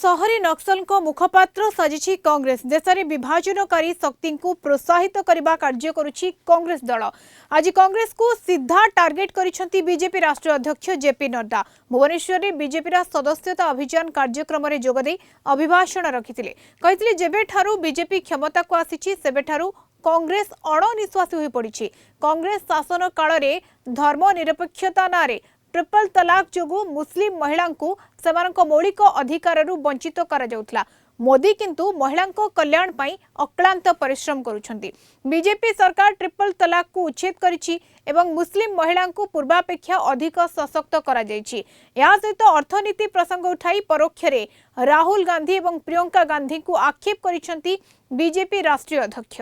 सहरी नक्सल मुखपात्र साजिछि कांग्रेस। देश में विभाजनकारी शक्ति को प्रोत्साहित करने कार्य करुछि कांग्रेस दल। आज कांग्रेस को सीधा टार्गेट करिसेंती बीजेपी राष्ट्रीय अध्यक्ष जेपी नड्डा। भुवनेश्वर में बीजेपी सदस्यता अभियान कार्यक्रम में जोगदे अभिभाषण रखिथिले। कहिथिले जेबेठारु बीजेपी क्षमता को आसीछि सेबेठारु कांग्रेस अणनिश्वासी होई पड़िछि। कांग्रेस शासन काल में धर्मनिरपेक्षता नारे ट्रिपल तलाक जोगु मुस्लिम महिला को सेमानक मौलिक अधिकार वंचित करा जाउथला। मोदी किंतु महिला कल्याण पई अक्लांत परिश्रम करुछंती। बीजेपी सरकार ट्रिपल तलाक को उच्छेद करिछि एवं मुस्लिम महिला को पूर्वापेक्षा अधिक सशक्त करा जाइछि। या सहित अर्थनीति प्रसंग उठाई परोक्ष रे राहुल गांधी एवं प्रियंका गांधी को आक्षेप करिछंती बीजेपी राष्ट्रीय अध्यक्ष।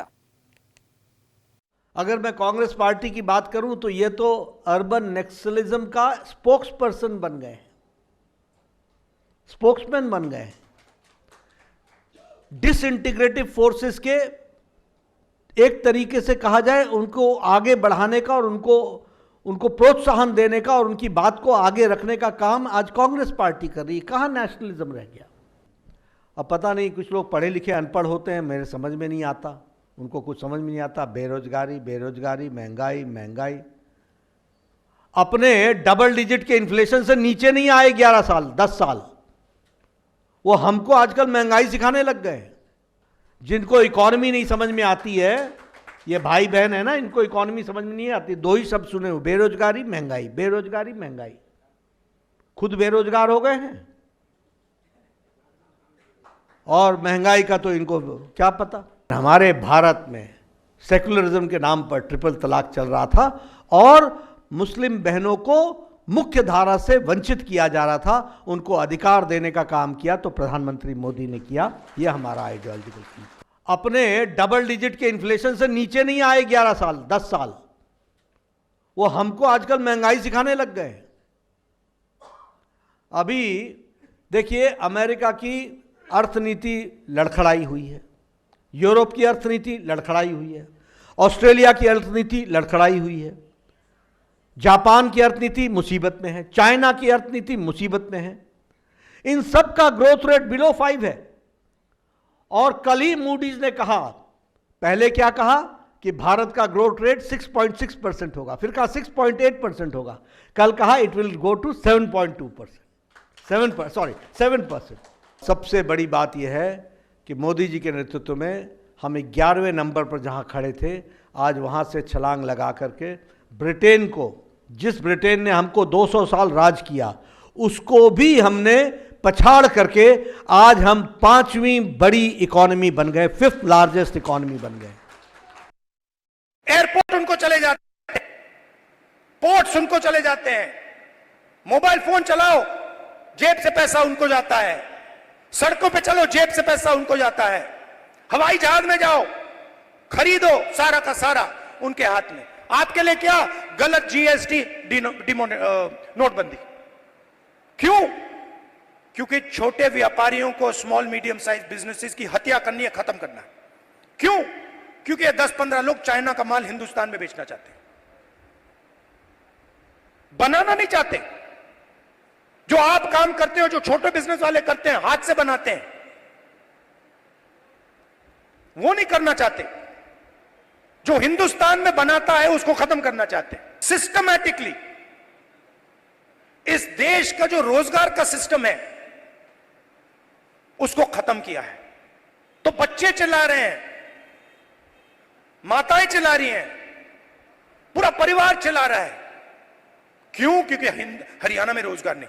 अगर मैं कांग्रेस पार्टी की बात करूं तो ये तो अर्बन नक्सलिज्म का स्पोक्स पर्सन बन गए, स्पोक्समैन बन गए। डिसइंटीग्रेटिव फोर्सेस के एक तरीके से कहा जाए उनको आगे बढ़ाने का और उनको प्रोत्साहन देने का और उनकी बात को आगे रखने का काम आज कांग्रेस पार्टी कर रही है। कहाँ नेशनलिज्म रह गया? अब पता नहीं, कुछ लोग पढ़े लिखे अनपढ़ होते हैं, मेरे समझ में नहीं आता, उनको कुछ समझ में नहीं आता। बेरोजगारी बेरोजगारी, महंगाई महंगाई, अपने डबल डिजिट के इन्फ्लेशन से नीचे नहीं आए 11 साल 10 साल। वो हमको आजकल महंगाई सिखाने लग गए। जिनको इकोनॉमी नहीं समझ में आती है, ये भाई बहन है ना, इनको इकोनॉमी समझ में नहीं आती। दो ही शब्द सुने हो, बेरोजगारी महंगाई, बेरोजगारी महंगाई। खुद बेरोजगार हो गए हैं और महंगाई का तो इनको क्या पता। हमारे भारत में सेकुलरिज्म के नाम पर ट्रिपल तलाक चल रहा था और मुस्लिम बहनों को मुख्य धारा से वंचित किया जा रहा था। उनको अधिकार देने का काम किया तो प्रधानमंत्री मोदी ने किया। यह हमारा आइडियोलॉजिकल थी। अपने डबल डिजिट के इन्फ्लेशन से नीचे नहीं आए 11 साल 10 साल। वो हमको आजकल महंगाई सिखाने लग गए। अभी देखिए, अमेरिका की अर्थनीति लड़खड़ाई हुई है, यूरोप की अर्थनीति लड़खड़ाई हुई है, ऑस्ट्रेलिया की अर्थनीति लड़खड़ाई हुई है, जापान की अर्थनीति मुसीबत में है, चाइना की अर्थनीति मुसीबत में है। इन सब का ग्रोथ रेट बिलो 5 है। और कल ही मूडीज ने कहा, पहले क्या कहा कि भारत का ग्रोथ रेट 6.6% होगा, फिर कहा 6.8% होगा, कल कहा इट विल गो टू 7.2%, 7%। सबसे बड़ी बात यह है कि मोदी जी के नेतृत्व में हम 11वें नंबर पर जहां खड़े थे, आज वहां से छलांग लगा करके ब्रिटेन को, जिस ब्रिटेन ने हमको 200 साल राज किया, उसको भी हमने पछाड़ करके आज हम 5वीं बड़ी इकोनॉमी बन गए, 5th लार्जेस्ट इकोनॉमी बन गए। एयरपोर्ट उनको चले जाते हैं, पोर्ट्स उनको चले जाते हैं, मोबाइल फोन चलाओ जेब से पैसा उनको जाता है, सड़कों पे चलो जेब से पैसा उनको जाता है, हवाई जहाज में जाओ खरीदो, सारा का सारा उनके हाथ में। आपके लिए क्या? गलत जीएसटी, नोटबंदी। क्यों? क्योंकि छोटे व्यापारियों को, स्मॉल मीडियम साइज बिजनेसेस की हत्या करनी है, खत्म करना है। क्यों? क्योंकि 10-15 लोग चाइना का माल हिंदुस्तान में बेचना चाहते हैं, बनाना नहीं चाहते। जो आप काम करते हो, जो छोटे बिजनेस वाले करते हैं, हाथ से बनाते हैं, वो नहीं करना चाहते। जो हिंदुस्तान में बनाता है उसको खत्म करना चाहते हैं। सिस्टमैटिकली इस देश का जो रोजगार का सिस्टम है उसको खत्म किया है। तो बच्चे चिल्ला रहे हैं, माताएं चिल्ला रही हैं, पूरा परिवार चिल्ला रहा है। क्यों? क्योंकि हरियाणा में रोजगार नहीं।